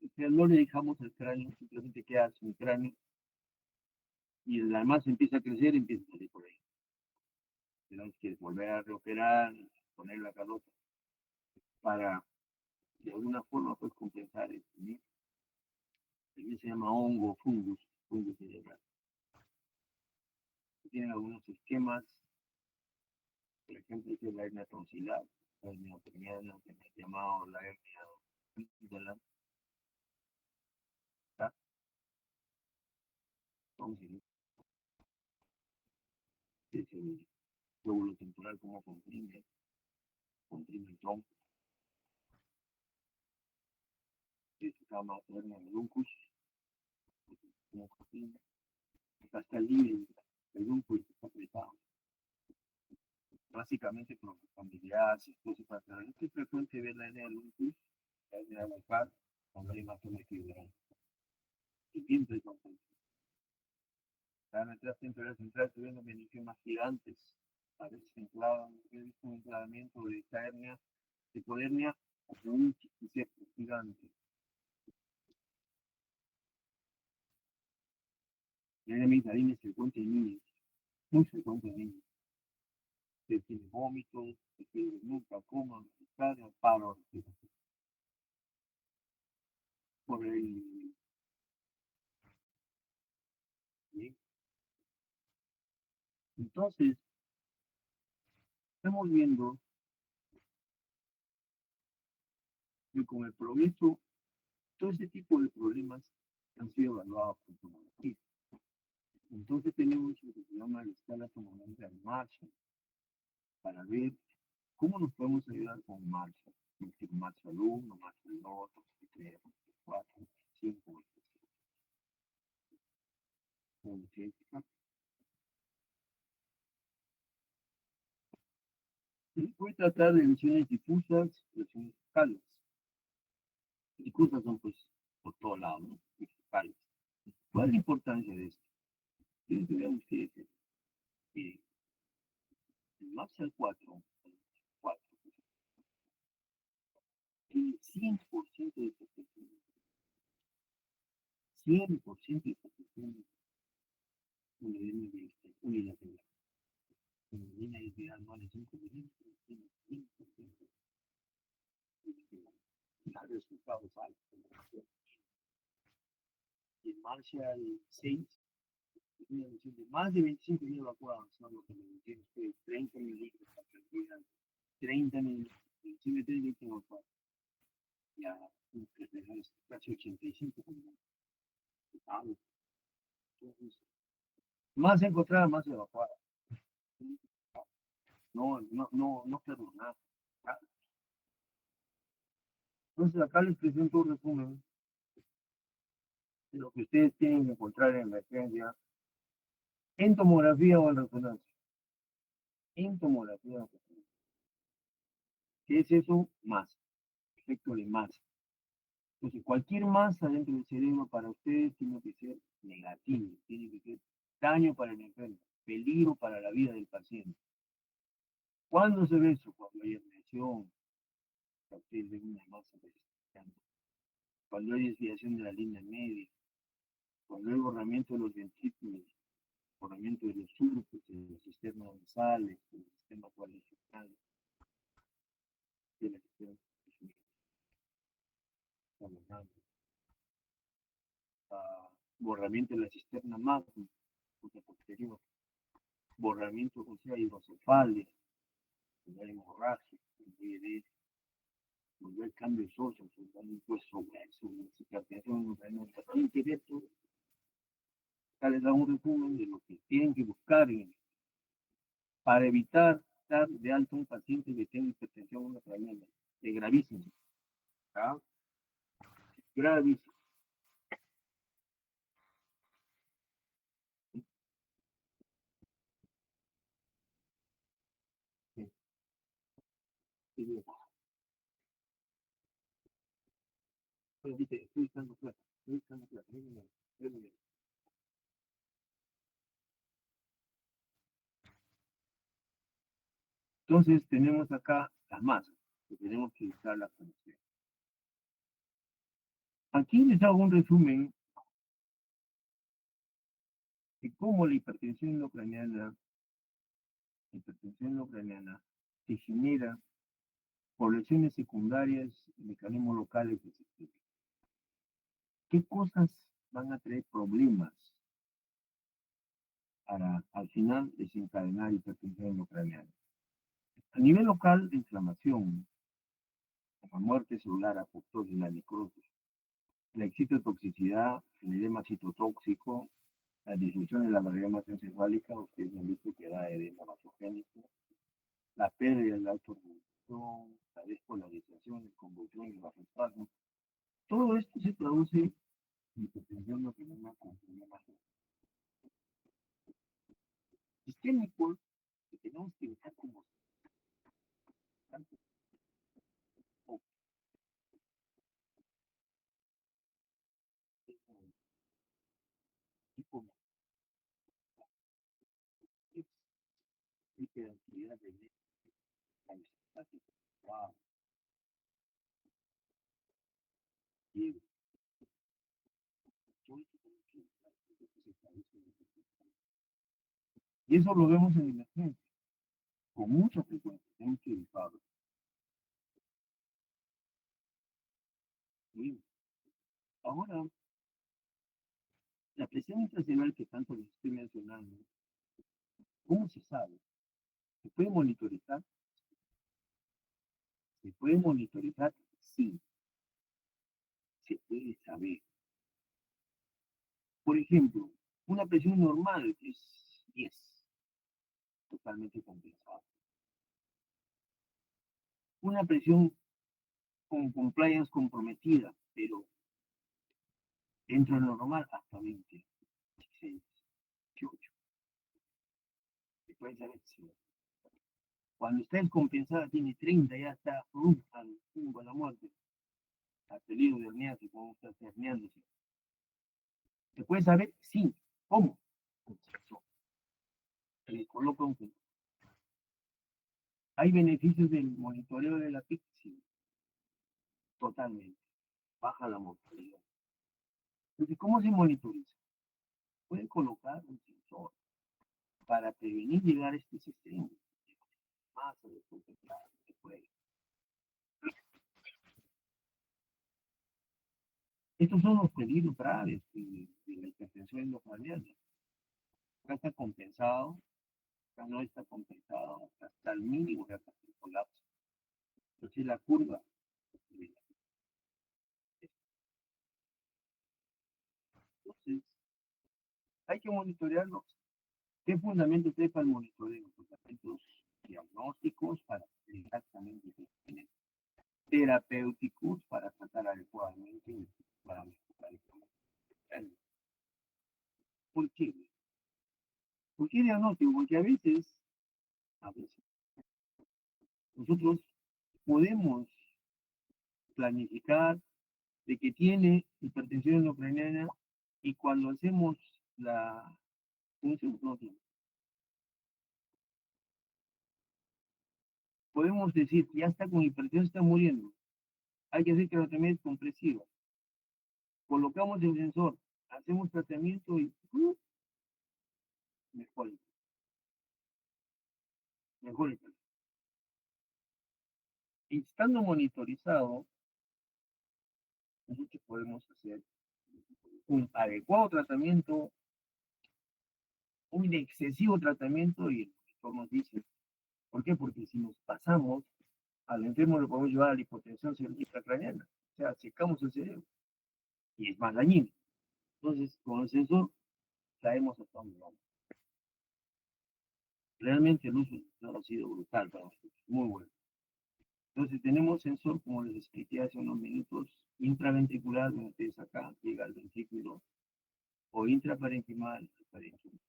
A: o sea, no le dejamos el cráneo, simplemente queda sin cráneo y la masa empieza a crecer, empieza a salir por ahí. Tenemos que volver a reoperar, poner la calota para de alguna forma pues compensar esto. ¿Sí? Aquí se llama hongo, fungus cerebral. Tienen algunos esquemas, por ejemplo, que es la hernia tonsilar, la hernia peniana, que me he llamado la hernia de la tonsil, es el lóbulo temporal como comprime el tronco. Se llama hernia de lucus, como comprime. Acá está libre el lucus, está apretado. básicamente por familiar, si esposo y patrón. Es frecuente verla en el lupus, en el local, cuando hay hematomas fibrosas. Y siempre con la nuestra temporada central tuvieron beneficios gigantes. A veces se enclavan, he visto un enclavamiento de esta hernia, de podernia, como un chiquicete gigante. Y en amigdalina es frecuente en niños, muy frecuente en niños. Se tiene vómitos, se tiene nunca coma, carga, paro, por el. ¿Sí? Entonces, estamos viendo que con el progreso, todo ese tipo de problemas han sido evaluados por tomografía. Entonces tenemos lo que se llama la escala tomográfica de Marshall para ver cómo nos podemos ayudar con Marshall. Marshall 1, Marshall 2, Marshall 3, Marshall 4, 5, 6. Y voy a tratar de lesiones difusas, lesiones focales. Difusas son pues por todos lados, ¿no? Focales. ¿Cuál es la importancia de esto? Tienen que ver ustedes que el Marshall 4, tiene 100% de protección. 100% de protección unilateral. En línea ideal no hay 5%, tiene 100% de resultados altos. Y en Marshall 6, más de 25 mil evacuados son lo que me entienden ustedes, 30 mililitros para que digan 30 mililitros, encima de 30 evacuados. Ya, casi 85 mililitros. Entonces, más encontrada, más evacuada. No perdonar. Entonces, acá les presento un resumen de lo que ustedes tienen que encontrar en emergencia en tomografía o en resonancia. En tomografía o en resonancia. ¿Qué es eso? Masa. Efecto de masa. Entonces, cualquier masa dentro del cerebro para ustedes tiene que ser negativo, tiene que ser daño para el enfermo, peligro para la vida del paciente. ¿Cuándo se ve eso? Cuando hay admisión, ustedes ven una masa persistente. Cuando hay desviación de la línea media, cuando hay borramiento de los ventrículos, borramiento de los surcos, de los sistemas nasales, de los sistemas cuadricephales, de la sistema borramiento de la cisterna magna, posterior, borramiento, o sea, hidrocefales, la hemorragia, volver cambio socio, un hueso hueso, cicatrización, tienen que ver todo. Acá les da un resumen de lo que tienen que buscar para evitar dar de alto a un paciente que tenga hipertensión intracraniana, de gravísimo, ¿ah? Gravísimo. Sí, sí, pues dice, estoy buscando plata, estoy buscando plata, miren. Entonces tenemos acá las masas, que tenemos que usarlas con ustedes. Aquí les hago un resumen de cómo la hipertensión ucraniana se genera por lesiones secundarias y mecanismos locales del sistema. ¿Qué cosas van a traer problemas para al final desencadenar hipertensión ucraniana? A nivel local, de inflamación, la muerte celular, apoptosis, la necrosis, la excitotoxicidad, el edema citotóxico, la disminución de la barrera hematoencefálica, ustedes han visto que da edema vasogénico, la pérdida de la autorregulación, la despolarización, el convulsión y el vasoespasmo. Todo esto se traduce en hipertensión ucraniana con problemas sistémicos que tenemos que evitar como como es hiperactividad de estática. Wow. Y eso lo vemos en emergencia, con mucha frecuencia, tenemos que evitarlo. Sí. Ahora, la presión intracelular que tanto les estoy mencionando, ¿cómo se sabe? ¿Se puede monitorizar? ¿Se puede monitorizar? Sí, se puede saber. Por ejemplo, una presión normal es 10, totalmente compensada. Una presión con compliance comprometida, pero dentro de lo normal hasta 20, 16, 18. Se puede saber si cuando está descompensada tiene 30, ya está al rumbo a la muerte, al peligro de herniarse, como está herniándose. ¿Se puede saber? Sí. ¿Cómo? Con sensor. Se le coloca un sensor. ¿Hay beneficios del monitoreo de la PIC? Sí, totalmente. Baja la mortalidad. Entonces, ¿cómo se monitoriza? Puede colocar un sensor para prevenir llegar a estos extremos. Más de se puede. Estos son los peligros graves de la hipertensión endocardíaca. Acá está compensado, acá no está compensado, acá está al mínimo de acá el colapso. Entonces la curva. Entonces, hay que monitorearlo. ¿Qué fundamentos hay para el monitoreo? Fundamentos diagnósticos para exactamente qué tienen, terapéuticos para tratar adecuadamente y para mejorar el. ¿Por qué? ¿Por qué diagnóstico? Porque a veces, nosotros podemos planificar de que tiene hipertensión endocrinal y cuando hacemos la función no tiene. Podemos decir que ya está con hipertensión, está muriendo. Hay que hacer tratamiento compresivo. Colocamos el sensor, hacemos tratamiento y mejor, mejor. Y estando monitorizado, nosotros podemos hacer un adecuado tratamiento, un excesivo tratamiento y el monitor nos dice, ¿por qué? Porque si nos pasamos, al enfermo lo podemos llevar a la hipotensión intracraneana, o sea, secamos el cerebro y es más dañino. Entonces, con el sensor traemos hasta donde vamos. Realmente el uso ha sido brutal para nosotros, muy bueno. Entonces tenemos sensor, como les expliqué hace unos minutos, intraventricular, donde ustedes acá llega al ventrículo, o intraparenquimal, parenquimal.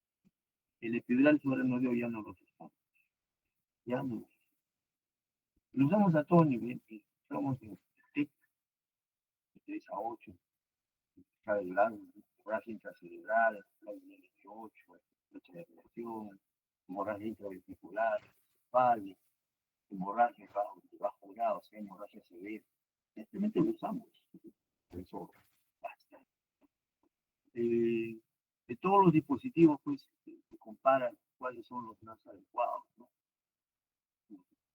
A: El epidural subaracnoideo ya no lo usamos, ya no. Lo usamos a todo nivel, usamos en TEC, de 3 a 8, cada lado, hemorragia intracerebral, la de 8, fecha de relación, hemorragia intraventricular, vale, hemorragia de bajo grado, o sea, hemorragia severa. Simplemente lo usamos, eso basta. De todos los dispositivos, pues, se comparan cuáles son los más adecuados, ¿no?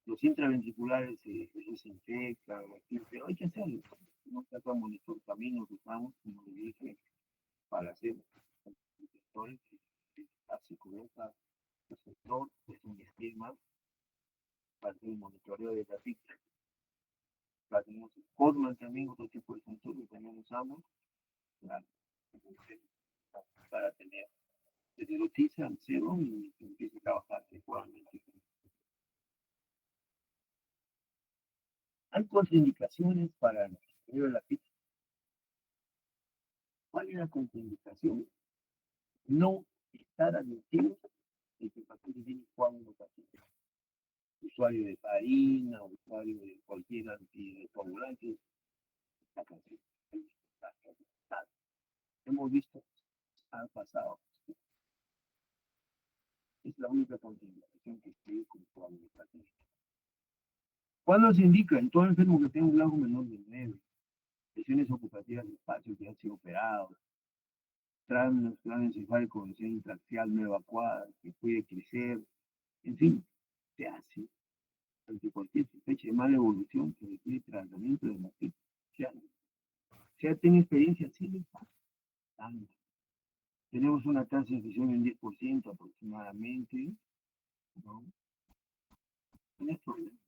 A: Los intraventriculares se desinfectan, pero hay que hacerlo. No tratamos monitor caminos, usamos, como le dije, para hacer detectores, así cubierta el sector, es un esquema para hacer el monitoreo de la pista. Tenemos el Cosman también, otro tipo de sensor que también usamos para, para tener desde noticia al cero y que empiece a trabajar adecuadamente. Hay contraindicaciones para el monitoreo de la pista. ¿Cuál es la contraindicación? No estar admitidos de que el paciente tiene coagulopatía. Usuario de farina, usuario de cualquier anticoagulante, está hemos visto ha pasado. Es la única continuación que estoy con mi paciente. ¿Cuándo se indica? En todo enfermo que tenga un glauco menor de 9, lesiones ocupativas de espacio que han sido operados, cráneo encefálico con lesión intraxial no evacuada, que puede crecer, en fin, se hace ante cualquier sospecha de mala evolución que requiere tratamiento de motivo. Si ha tenido experiencia, sí le pasa. Tenemos una tasa de infección en 10% aproximadamente, ¿no? No es problema,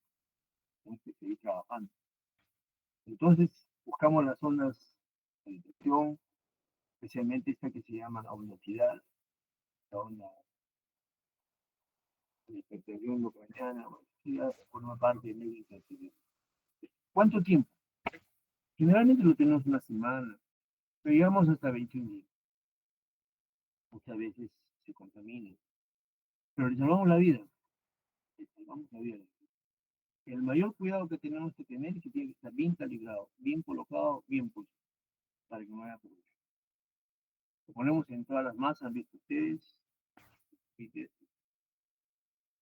A: tenemos que seguir trabajando. Entonces, buscamos las zonas de detección, especialmente esta que se llama la obnosidad, la onda de hipertensión localiana, obnosidad, forma parte de medio intensivo. ¿Cuánto tiempo? Generalmente lo tenemos una semana, pero llegamos hasta 21 días. Muchas veces se contamina, pero le salvamos la vida. Le salvamos la vida. El mayor cuidado que tenemos que tener es que tiene que estar bien calibrado, bien colocado, bien puesto, para que no haya problema. Lo ponemos en todas las masas, han visto ustedes.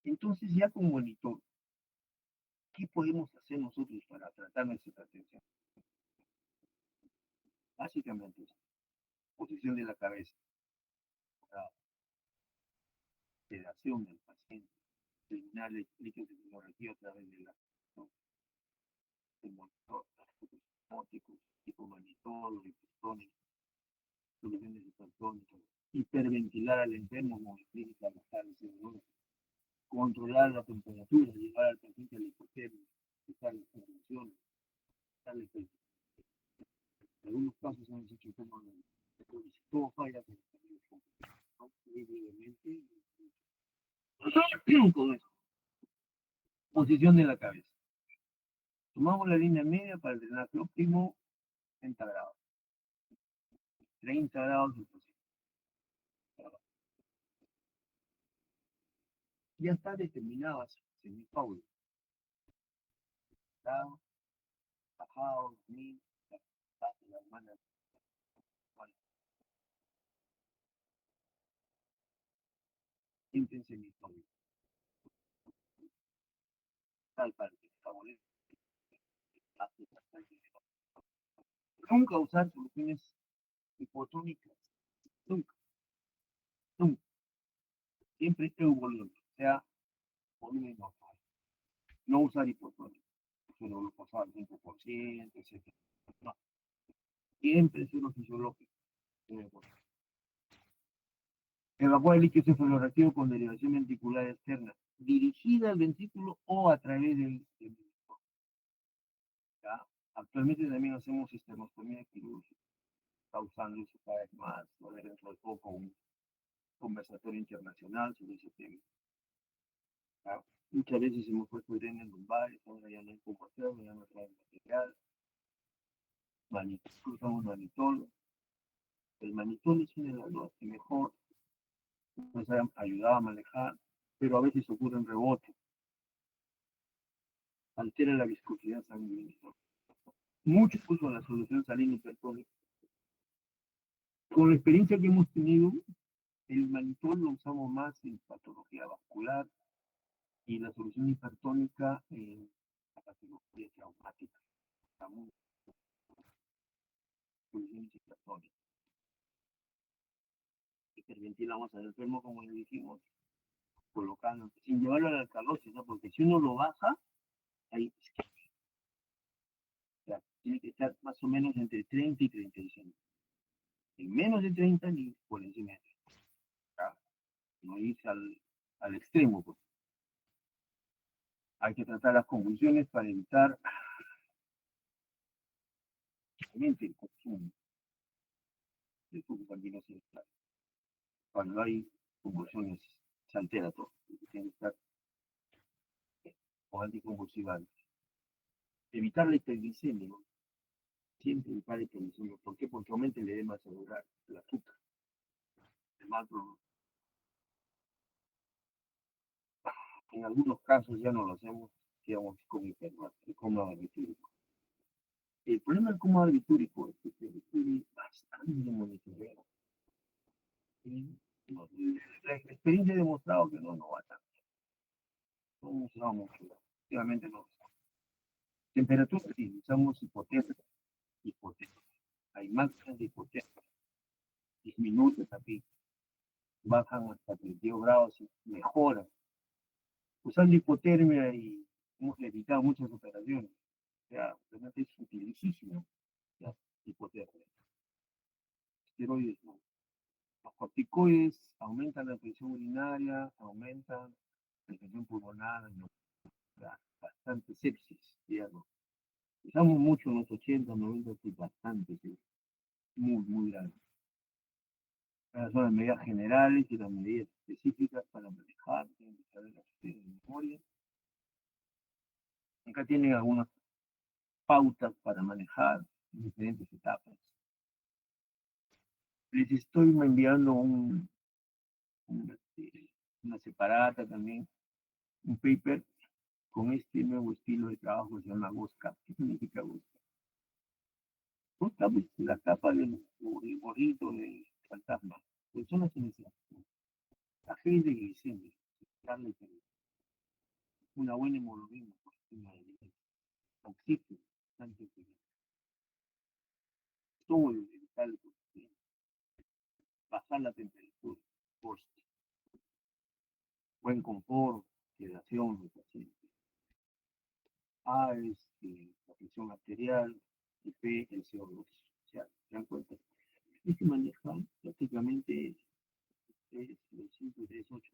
A: Entonces, ya con monitor, ¿qué podemos hacer nosotros para tratar nuestra hipertensión? Básicamente, posición de la cabeza, la sedación del paciente, eliminar el líquido de hemorragia a través de la del monitor, ópticos, tipo monitor, hipertónico, soluciones hipertónicas, hiperventilar al enfermo como en clínica local, controlar la temperatura, llevar al paciente a la hipotermia, quitar las convulsiones, darle en algunos casos han hecho como si todo falla con con eso. Posición de la cabeza. Tomamos la línea media para el drenaje óptimo, 30 grados. 30 grados de posición. Ya está determinada semipaulo. Lado, bajado, dormir, la hermana. Siempre en semipaulo. Tal parte, favorece. Nunca usar soluciones hipotónicas. Nunca, nunca. Siempre euvolución, o sea, volumen normal. No usar hipotónicos. Solo lo pasaba al 5%, etc. No. Siempre es lo fisiológico. Evacúa el líquido cefalorraquídeo con derivación ventricular externa, dirigida al ventrículo o a través del ventrículo. Actualmente también hacemos esternostomía quirúrgica, está usando eso cada vez más, va a haber dentro de poco un conversatorio internacional sobre ese tema. Muchas veces hemos puesto drenes lumbares, ahora ya no hay cómo hacerlo, ya no traen material. Usamos manitol. El manitol es una de las que mejor nos ha ayudado a manejar, pero a veces ocurren rebotes. Altera la viscosidad sanguínea. Muchos usan la solución salina hipertónica. Con la experiencia que hemos tenido, el manitol lo usamos más en patología vascular y la solución hipertónica en la patología traumática. Soluciones hipertónicas. Hiperventilamos al enfermo, como le dijimos, colocando, sin llevarlo a la alcalosis, ¿no? Porque si uno lo baja, ahí tiene que estar más o menos entre 30 y 35. En menos de 30 ni por encima de 30. No irse al extremo, pues. Hay que tratar las convulsiones para evitar el consumo del flujo sanguíneo cerebral. Cuando hay convulsiones, se altera todo. Tiene que estar con anticonvulsivantes. Evitar la hiperglicemia, ¿no? Siempre evitar la hiperglicemia. ¿Por qué? Porque aumenta el edema cerebral, el azúcar. En algunos casos ya no lo hacemos, digamos, con coma barbitúrico. El problema del coma barbitúrico es que se requiere bastante monitoreo. No, la experiencia ha demostrado que no va tanto. No usamos mucho. Efectivamente no. Temperatura, sí, usamos hipotermia. Hay máquinas de hipotermia. Disminuyen aquí, bajan hasta 32 grados y mejoran. Usando hipotermia y hemos evitado muchas operaciones. O sea, realmente es utilísimo la hipotermia. Esteroides no. Los corticoides aumentan la presión urinaria, aumentan la presión pulmonar, ¿no? Bastante sepsis, digamos. Usamos mucho en los 80, 90, sí, bastante, sí. Muy grande. Esas son las medidas generales y las medidas específicas para manejar, tienen que saber las de memoria. Acá tienen algunas pautas para manejar en diferentes etapas. Les estoy enviando una separata también, un paper con este nuevo estilo de trabajo que se llama GOSCAP. ¿Qué significa GOSCAP? GOSCAP es la capa del gorrito del fantasma. Personas en esa la G de glicemia, darle una buena hemoglobina por encima de oxígeno, antes de todo el vital, bajar la temperatura, post, buen confort, sedación del paciente. A es la presión arterial y P el CO2. O sea, se dan cuenta. Y se maneja prácticamente es el 538.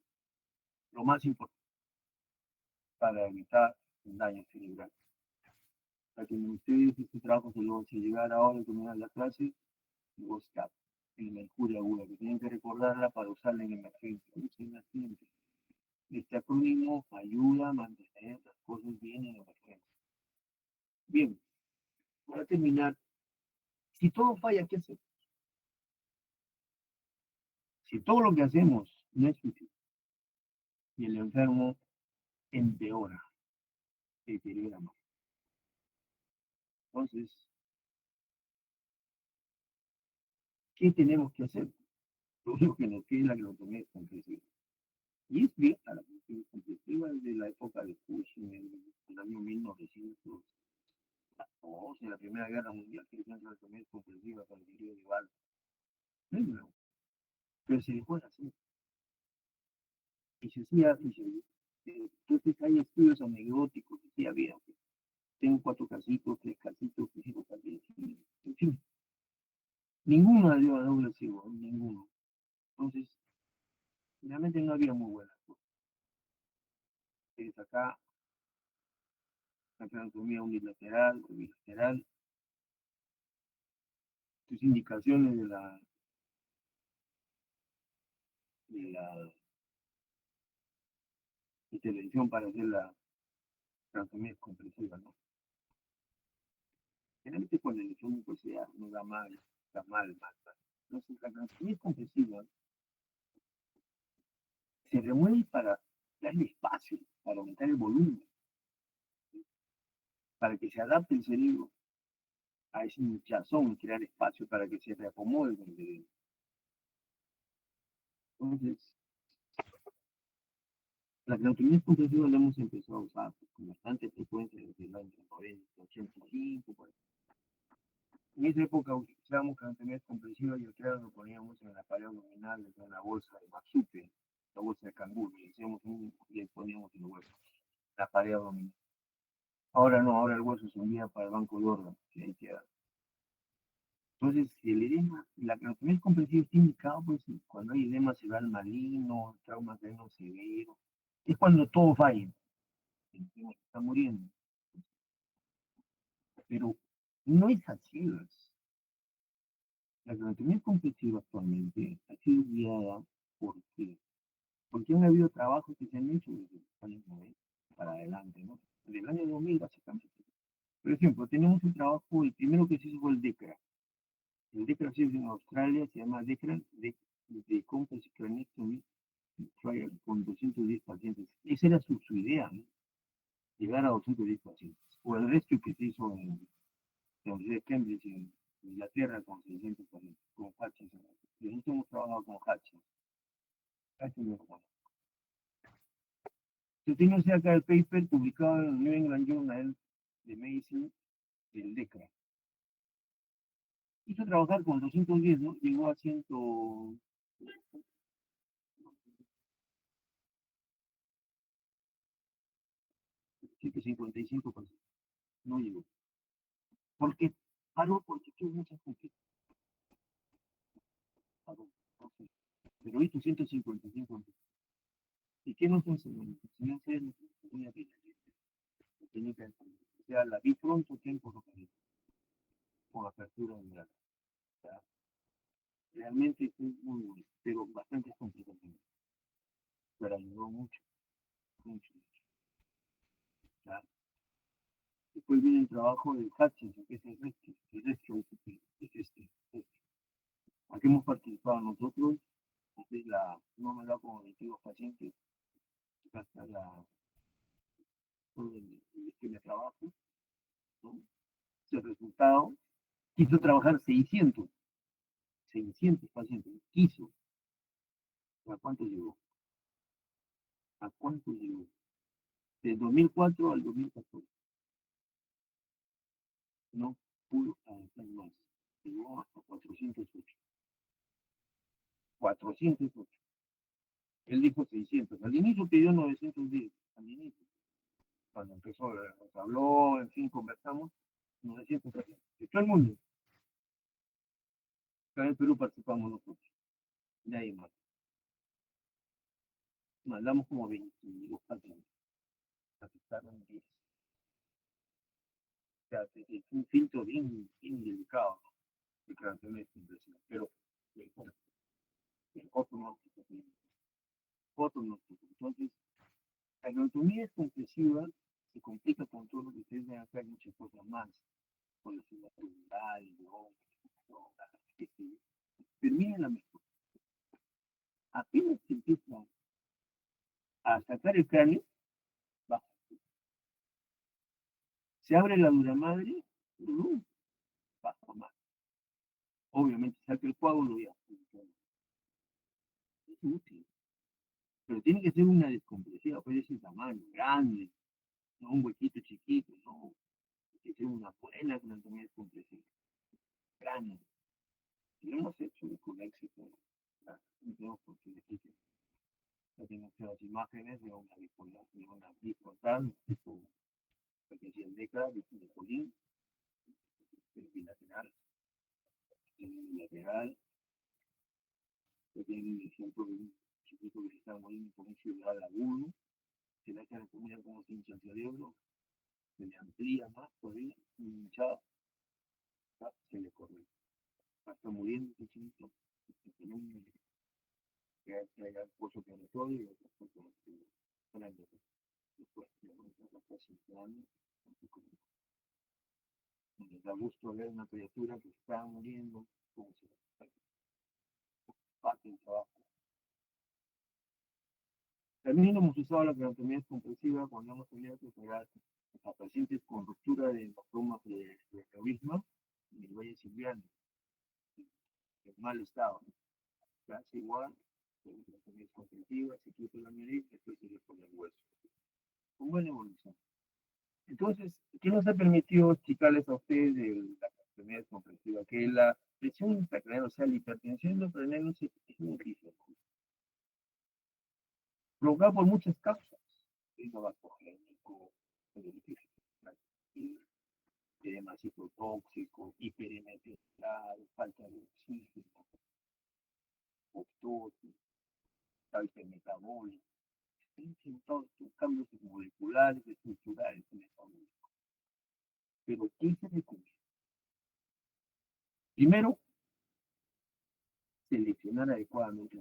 A: Lo más importante para evitar un daño cerebral. Para que ustedes este trabajo se lo van a llegar ahora y terminar la clase, GOSCAP, el mercurio aguda, que tienen que recordarla para usarla en emergencia. Usen siempre. Este acrónimo ayuda a mantener las cosas bien en emergencia. Bien, para terminar, si todo falla, ¿qué hacemos? Si todo lo que hacemos no es útil y el enfermo empeora, se deteriora más. Entonces, ¿qué tenemos que hacer? Lo único que nos queda es la glototomía compresiva. Y es bien a la glototomía compresiva desde la época de Cushing, en el año 1914, en la Primera Guerra Mundial, que decían que la glototomía compresiva para el herido de bala. No es nuevo, pero se dejó de hacer. Y se hacía, entonces hay estudios anecdóticos, decía, bien, tengo 4 casitos, 3 casitos, 5 casitos, en fin, ninguno dio a doble ciego, ninguno. Entonces, realmente no había muy buenas cosas. Acá, la anatomía unilateral o bilateral, sus indicaciones de la intervención para hacer la anatomía comprensiva, ¿no? Generalmente cuando el clínico sea no da mal, mal. Entonces, la anatomía comprensiva se remueve para darle espacio, para aumentar el volumen, para que se adapte el cerebro a ese hinchazón y crear espacio para que se reacomode el cerebro. Entonces, la anatomía comprensiva la hemos empezado a usar con bastante frecuencia desde el año 90, 85, por ahí. En esa época usábamos anatomía comprensiva y el cráneo lo poníamos en la pared abdominal, en la bolsa de marsupial, la bolsa de canguro, y le poníamos en el hueso, la pared abdominal. Ahora no, ahora el hueso se envía para el banco de órganos, que ahí queda. Entonces, si el edema, la anatomía comprensiva está indicado pues, cuando hay edema cerebral maligno, trauma cráneo severo, es cuando todo falla, el enfermo está muriendo. Pero no es así. La anatomía comprensiva actualmente ha sido guiada porque han habido trabajos que se han hecho desde los años 90 para adelante, ¿no? Desde el año 2000 básicamente. Por ejemplo, tenemos un trabajo, el primero que se hizo fue el DECRA. El DECRA se hizo en Australia, se llama DECRA, de Complex Cranectomy Trial, con 210 pacientes. Esa era su idea, ¿no? Llegar a 210 pacientes. O el resto que se hizo en la Universidad de Cambridge, Inglaterra con 640, con Hutchinson. Nosotros hemos trabajado con Hutchinson. Hutchinson es bueno. Yo tengo acá el paper publicado en el New England Journal de Medicine del DECRA. Hizo trabajar con 210, ¿no? Llegó a 155%. No llegó. ¿Por qué? Paró porque tuvo muchas conquistas. Paró. No sé. Pero hizo 155. ¿Y qué nos enseñó? Nos enseñó a hacer una vida. Técnica, o sea, la vi pronto tiempo con apertura de mirada. O sea, realmente fue muy bonito, pero bastante complicado. Pero ayudó mucho, mucho, mucho. O sea, después viene el trabajo de Hutchinson, que es el resto es este. Aquí hemos participado nosotros, es la nómada con objetivos pacientes, hasta la el esquema de trabajo, ¿no? El resultado, quiso trabajar 600 pacientes, quiso. ¿A cuánto llegó? ¿A cuánto llegó? Del 2004 al 2014. No pudo avanzar más. Llegó hasta 408. 408. Él dijo 600. Al inicio pidió 910. Al inicio. Cuando empezó, nos habló, en fin, conversamos. 900. De todo el mundo. Acá en Perú participamos nosotros. Nadie más. Mandamos como 22 pacientes. Aceptaron 10. O sea, es un filtro bien, bien delicado. De creación de impresión. Pero el otro no. Otro no. Entonces, la anatomía es compresiva, se complica con todo lo que ustedes ven acá, hay muchas cosas más, con la ciudad rural, que termina la mejor. Apenas se empieza a sacar el cráneo, baja. Se abre la dura madre, baja más. Obviamente saca el coágulo y es útil, pero tiene que ser una descompresiva, puede ser tamaño grande, no un huequito chiquito, no, tiene que ser una buena anatomía descompresiva, grande. Y lo hemos hecho con éxito. No, porque ya tengo las imágenes de una bipolar, tipo, que decía el DECA, de Colín, el bilateral, el bilateral, que tiene el ejemplo de un chiquito que se está muriendo con un ciudad agudo, se le hace la comida como se hincha el cerebro, se le amplía más todavía, hinchado, se le corre. Hasta muriendo ese chiquito, en un que haya pozo operatorio y otro pozo grande. Después, casi años, me da gusto ver una criatura que está muriendo, como se parte el trabajo. También hemos usado la craniotomía compresiva cuando hemos tenido que operar a pacientes con ruptura de hematomas de aneurisma en el valle siliano, en mal estado. Casi igual, la craniotomía compresiva, se quita la nariz, después se le pone el hueso. Con buena evolución. Entonces, ¿qué nos ha permitido explicarles a ustedes de la craniotomía compresiva? Que la presión intracraneal, o sea, la hipertensión intracraneal es un origen provocada por muchas causas. Esofagogénico, edema citotóxico, hiperemetricidad, falta de oxígeno, apoptosis, hipermetabólico, todos estos cambios moleculares, estructurales en el organismo. Pero, ¿qué se recomienda? Primero, seleccionar adecuadamente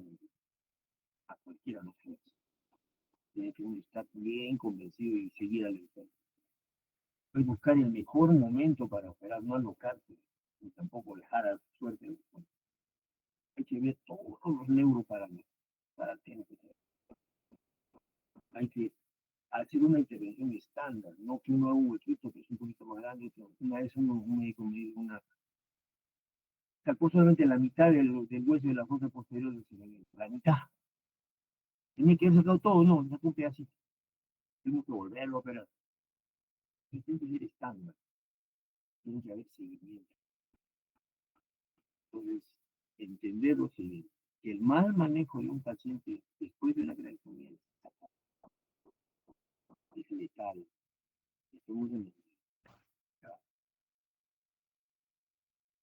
A: a cualquiera de los genes. Tiene que uno estar bien convencido y seguir al enfermo. Pues buscar el mejor momento para operar, no alocarte, ni tampoco dejar a suerte. Hay que ver todos los neuroparámetros para tener que ser. Hay que hacer una intervención estándar, no que uno haga un huequito que es un poquito más grande. Una vez un médico me dijo sacó solamente la mitad del hueso de la fosa posterior del cerebro, la mitad. Tenía que haber sacado todo, no, sacó un pedacito. Tengo que volverlo a operar. Tiene que ser estándar, tiene que haber seguimiento. Entonces, entender lo siguiente, que el mal manejo de un paciente después de una craneotomía es letal. Estamos en el...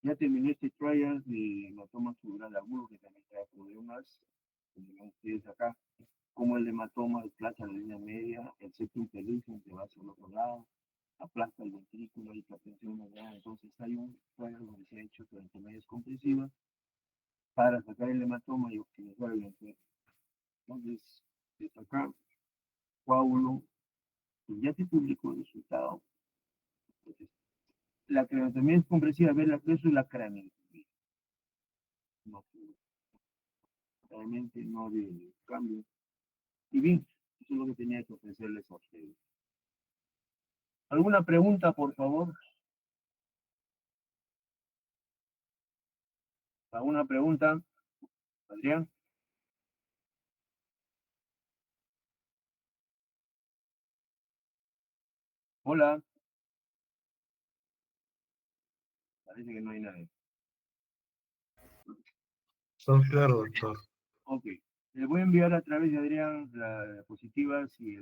A: Ya terminé este trial de hematoma subdural agudo, que también trae problemas, como ven ustedes acá, como el hematoma desplaza la línea media, el septum pelúceo que va hacia el otro lado, aplasta el ventrículo, hipertensión allá. Entonces hay un trial donde se ha hecho medias comprensivas para sacar el hematoma y optimizar el enfermo. Entonces, desde acá, coágulo, y ya se publicó el resultado. Entonces, la craneotomía es compresiva, ver la eso es la craneotomía. No, realmente no de cambio. Y bien, eso es lo que tenía que ofrecerles a ustedes. ¿Alguna pregunta, por favor? ¿Alguna pregunta, Adrián? Hola. Parece que no hay nadie.
B: Todo claro, doctor.
A: Ok. Les voy a enviar a través de Adrián las diapositivas y el